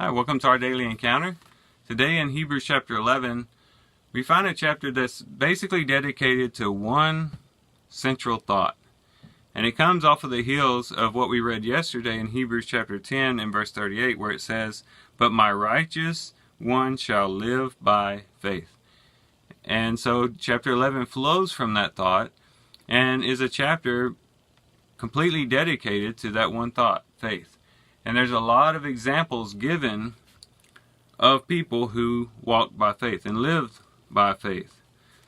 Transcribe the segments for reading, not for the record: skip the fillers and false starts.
Hi, welcome to our daily encounter. Today in Hebrews chapter 11, we find a chapter that's basically dedicated to one central thought. And it comes off of the heels of what we read yesterday in Hebrews chapter 10 and verse 38, where it says, "But my righteous one shall live by faith." And so chapter 11 flows from that thought and is a chapter completely dedicated to that one thought, faith. And there's a lot of examples given of people who walked by faith and lived by faith.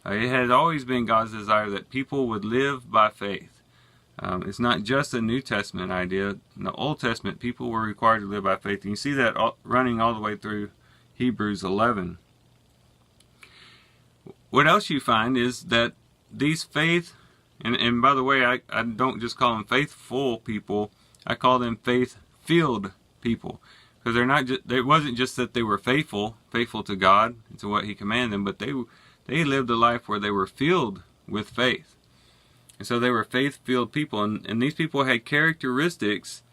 It has always been God's desire that people would live by faith. It's not just a New Testament idea. In the Old Testament, people were required to live by faith. And you see that running all the way through Hebrews 11. What else you find is that these faith, and by the way, I don't just call them faithful people, I call them faith-filled people. Because they're not just, it wasn't just that they were faithful to God and to what He commanded them, but they lived a life where they were filled with faith. And so they were faith-filled people, and these people had characteristics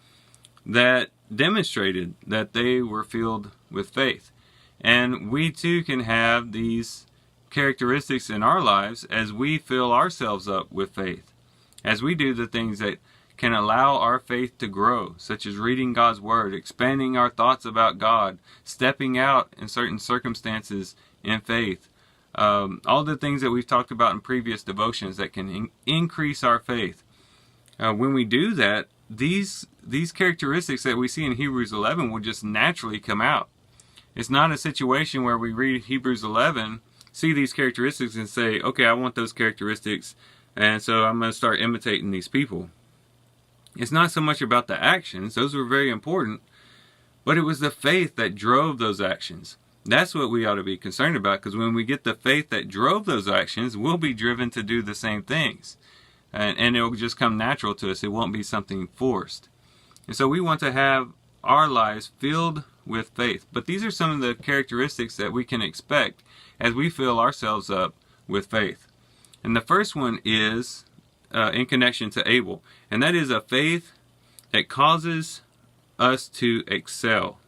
that demonstrated that they were filled with faith. And we too can have these characteristics in our lives as we fill ourselves up with faith, as we do the things that can allow our faith to grow, such as reading God's Word, expanding our thoughts about God, stepping out in certain circumstances in faith. All the things that we've talked about in previous devotions that can increase our faith. When we do that, these characteristics that we see in Hebrews 11 will just naturally come out. It's not a situation where we read Hebrews 11, see these characteristics and say, okay, I want those characteristics, and so I'm going to start imitating these people. It's not so much about the actions. Those were very important, but it was the faith that drove those actions. That's what we ought to be concerned about, because when we get the faith that drove those actions, we'll be driven to do the same things. And it will just come natural to us. It won't be something forced. And so we want to have our lives filled with faith. But these are some of the characteristics that we can expect as we fill ourselves up with faith. And the first one is in connection to Abel. And that is a faith that causes us to excel.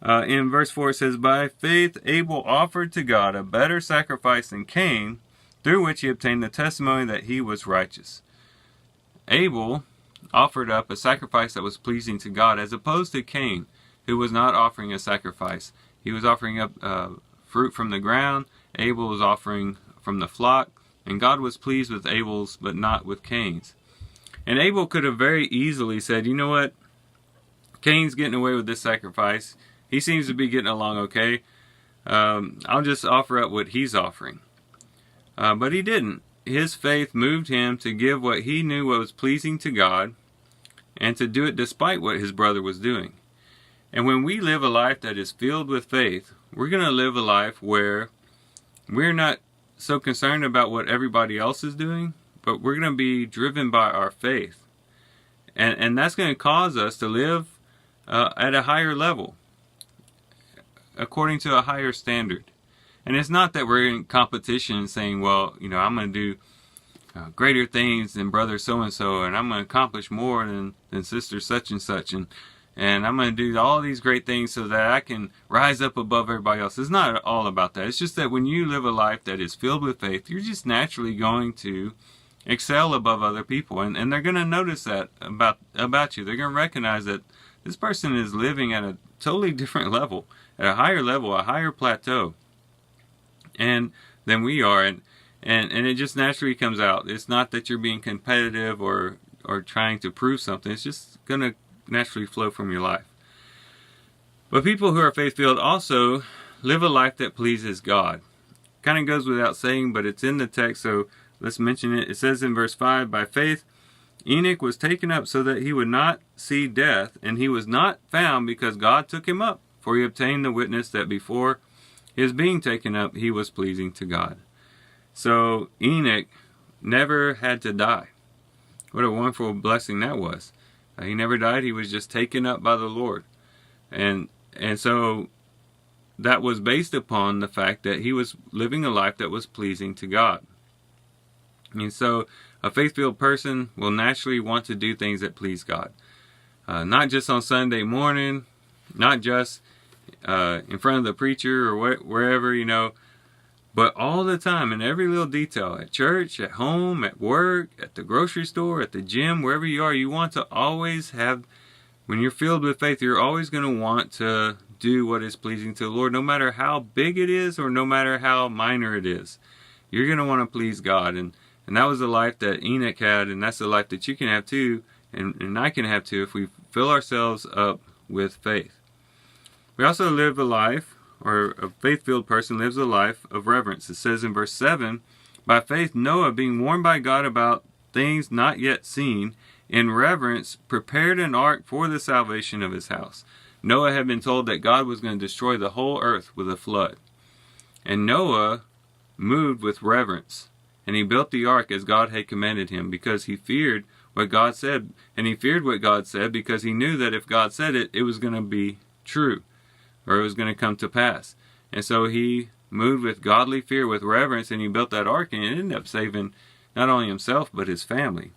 In verse 4 it says, "By faith Abel offered to God a better sacrifice than Cain, through which he obtained the testimony that he was righteous." Abel offered up a sacrifice that was pleasing to God, as opposed to Cain, who was not offering a sacrifice. He was offering up fruit from the ground. Abel was offering from the flock. And God was pleased with Abel's, but not with Cain's. And Abel could have very easily said, you know what? Cain's getting away with this sacrifice. He seems to be getting along okay. I'll just offer up what he's offering. But he didn't. His faith moved him to give what he knew was pleasing to God, and to do it despite what his brother was doing. And when we live a life that is filled with faith, we're going to live a life where we're not so concerned about what everybody else is doing, but we're going to be driven by our faith. And that's going to cause us to live at a higher level, according to a higher standard. And it's not that we're in competition saying, well, I'm going to do greater things than brother so-and-so, and I'm going to accomplish more than sister such and such, and I'm going to do all these great things so that I can rise up above everybody else. It's not all about that. It's just that when you live a life that is filled with faith, you're just naturally going to excel above other people. And they're going to notice that about you. They're going to recognize that this person is living at a totally different level, at a higher level, a higher plateau, and than we are. And it just naturally comes out. It's not that you're being competitive or trying to prove something. It's just going to naturally flow from your life. But people who are faith-filled also live a life that pleases God. Kind of goes without saying, but it's in the text, so let's mention it. It says in verse 5, "By faith Enoch was taken up so that he would not see death, and he was not found because God took him up, for he obtained the witness that before his being taken up he was pleasing to God." So Enoch never had to die. What a wonderful blessing that was. He never died. He was just taken up by the Lord. And so that was based upon the fact that he was living a life that was pleasing to God. And so a faith-filled person will naturally want to do things that please God. Not just on Sunday morning, not just in front of the preacher or wherever, but all the time, in every little detail, at church, at home, at work, at the grocery store, at the gym, wherever you are. You want to always have, when you're filled with faith, you're always going to want to do what is pleasing to the Lord, no matter how big it is or no matter how minor it is. You're going to want to please God. And that was the life that Enoch had, and that's the life that you can have too, and I can have too, if we fill ourselves up with faith. We also live a life, or a faith-filled person lives a life of reverence. It says in verse 7, by faith Noah, being warned by God about things not yet seen, in reverence prepared an ark for the salvation of his house. Noah had been told that God was going to destroy the whole earth with a flood. And Noah moved with reverence, and he built the ark as God had commanded him, because he feared what God said. And he feared what God said because he knew that if God said it, it was going to be true, or it was going to come to pass. And so he moved with godly fear, with reverence, and he built that ark, and it ended up saving not only himself, but his family.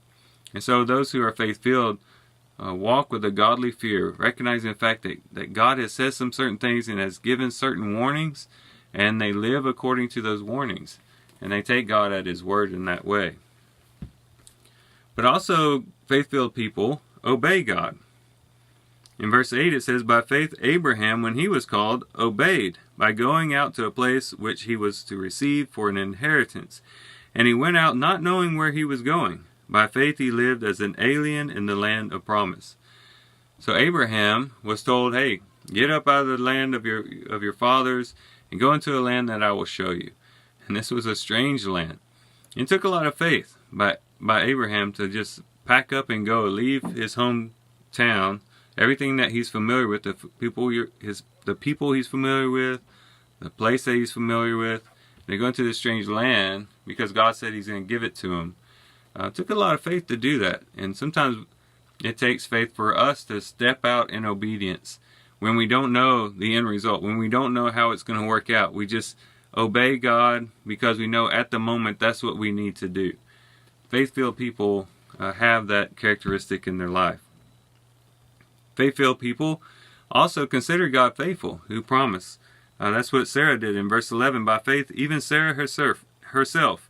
And so those who are faith-filled walk with a godly fear, recognizing the fact that God has said some certain things and has given certain warnings, and they live according to those warnings. And they take God at his word in that way. But also, faith-filled people obey God. In verse 8 it says, by faith Abraham, when he was called, obeyed, by going out to a place which he was to receive for an inheritance. And he went out not knowing where he was going. By faith he lived as an alien in the land of promise. So Abraham was told, hey, get up out of the land of your fathers and go into a land that I will show you. And this was a strange land. It took a lot of faith by Abraham to just pack up and go, leave his hometown, everything that he's familiar with, the people he's familiar with, the place that he's familiar with. They go into this strange land because God said he's going to give it to him. It took a lot of faith to do that. And sometimes it takes faith for us to step out in obedience when we don't know the end result, when we don't know how it's going to work out. We just obey God because we know at the moment that's what we need to do. Faith-filled people have that characteristic in their life. Faith-filled people also consider God faithful, who promised. That's what Sarah did in verse 11. By faith, even Sarah herself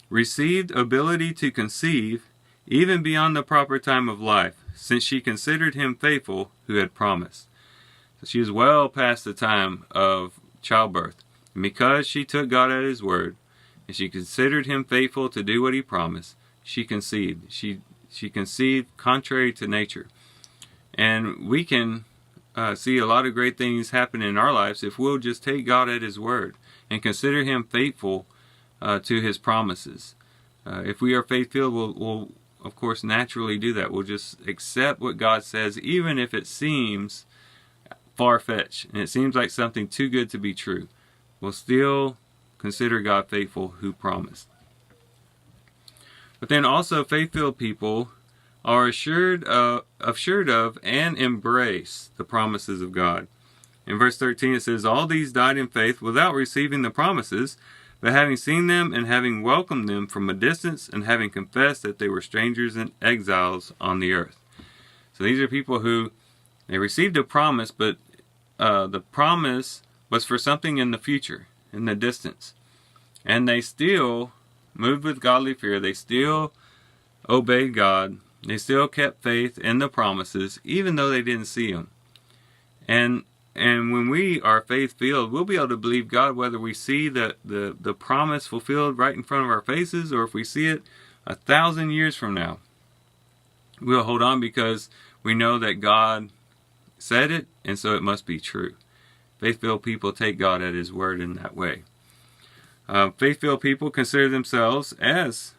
received ability to conceive even beyond the proper time of life, since she considered him faithful who had promised. So she was well past the time of childbirth. And because she took God at his word, and she considered him faithful to do what he promised, she conceived. She conceived contrary to nature. And we can see a lot of great things happen in our lives if we'll just take God at his word and consider him faithful to his promises. If we are faith-filled, we'll of course naturally do that. We'll just accept what God says, even if it seems far-fetched and it seems like something too good to be true. We'll still consider God faithful who promised. But then also faith-filled people are assured of and embrace the promises of God. In verse 13 it says, all these died in faith without receiving the promises, but having seen them and having welcomed them from a distance and having confessed that they were strangers and exiles on the earth. So these are people who, they received a promise, but the promise was for something in the future, in the distance. And they still moved with godly fear. They still obeyed God. They still kept faith in the promises, even though they didn't see them. And when we are faith-filled, we'll be able to believe God whether we see the promise fulfilled right in front of our faces, or if we see it 1,000 years from now. We'll hold on because we know that God said it, and so it must be true. Faith-filled people take God at his word in that way. Faith-filled people consider themselves as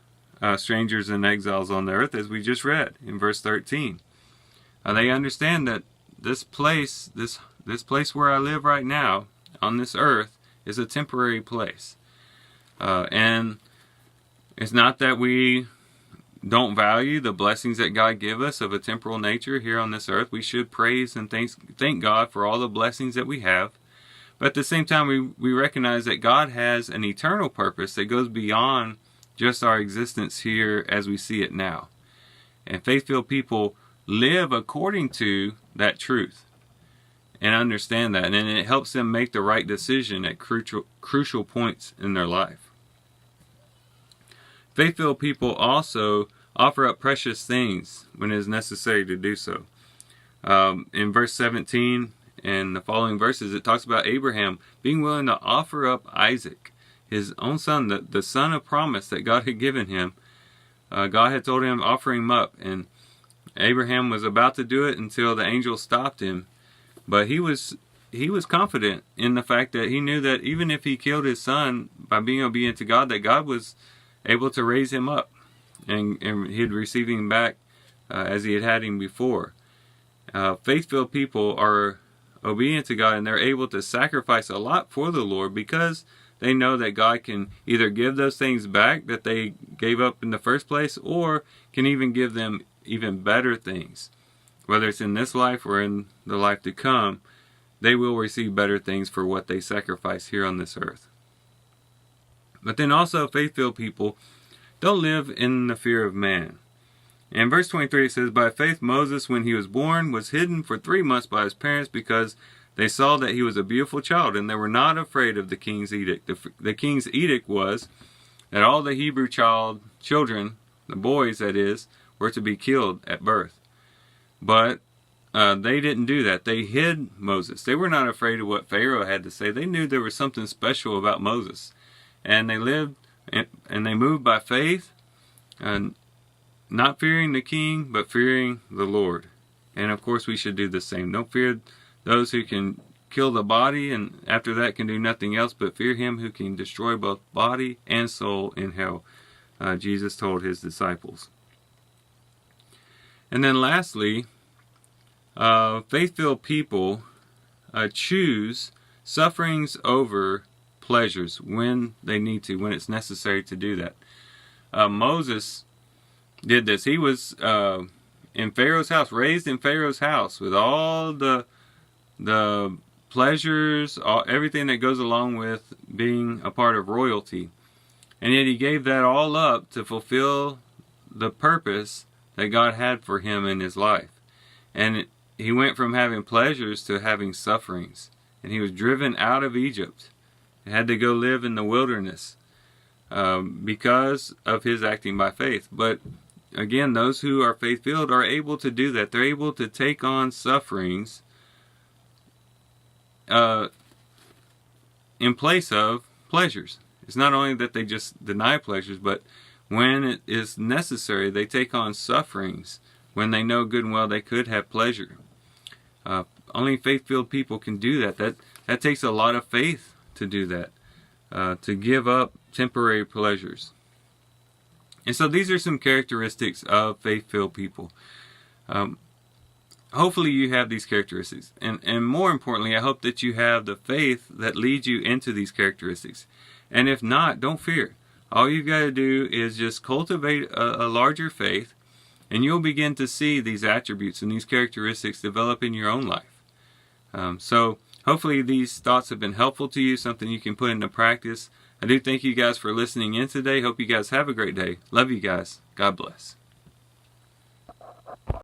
strangers and exiles on the earth, as we just read in verse 13. They understand that this place where I live right now on this earth is a temporary place. And it's not that we don't value the blessings that God gives us of a temporal nature here on this earth. We should praise and thank God for all the blessings that we have. But at the same time, we recognize that God has an eternal purpose that goes beyond just our existence here as we see it now. And faith-filled people live according to that truth. and understand that. And it helps them make the right decision at crucial points in their life. Faith-filled people also offer up precious things when it is necessary to do so. In verse 17 and the following verses, it talks about Abraham being willing to offer up Isaac, his own son, the son of promise that God had given him. God had told him, offer him up, and Abraham was about to do it until the angel stopped him. But he was confident in the fact that he knew that even if he killed his son by being obedient to God, that God was able to raise him up, and he'd receive him back as he had him before. Faith-filled people are obedient to God, and they're able to sacrifice a lot for the Lord because they know that God can either give those things back that they gave up in the first place, or can even give them even better things. Whether it's in this life or in the life to come, they will receive better things for what they sacrifice here on this earth. But then also, faith-filled people don't live in the fear of man. In verse 23 it says, by faith Moses, when he was born, was hidden for 3 months by his parents because they saw that he was a beautiful child, and they were not afraid of the king's edict. The king's edict was that all the Hebrew children, the boys that is, were to be killed at birth. But they didn't do that. They hid Moses. They were not afraid of what Pharaoh had to say. They knew there was something special about Moses. And they lived and they moved by faith, and not fearing the king, but fearing the Lord. And of course we should do the same. Don't fear those who can kill the body, and after that can do nothing else, but fear him who can destroy both body and soul in hell. Jesus told his disciples. And then lastly, faith-filled people choose sufferings over pleasures when they need to, when it's necessary to do that. Moses did this. He was in Pharaoh's house, raised in Pharaoh's house with all the pleasures, everything that goes along with being a part of royalty. And yet he gave that all up to fulfill the purpose that God had for him in his life. And he went from having pleasures to having sufferings. And he was driven out of Egypt and had to go live in the wilderness because of his acting by faith. But again, those who are faith-filled are able to do that. They're able to take on sufferings in place of pleasures. It's not only that they just deny pleasures, but when it is necessary, they take on sufferings when they know good and well they could have pleasure. Only faith-filled people can do that. That takes a lot of faith to do that, to give up temporary pleasures. And so these are some characteristics of faith-filled people. Hopefully you have these characteristics. And more importantly, I hope that you have the faith that leads you into these characteristics. And if not, don't fear. All you've got to do is just cultivate a larger faith, and you'll begin to see these attributes and these characteristics develop in your own life. So hopefully these thoughts have been helpful to you, something you can put into practice. I do thank you guys for listening in today. Hope you guys have a great day. Love you guys. God bless.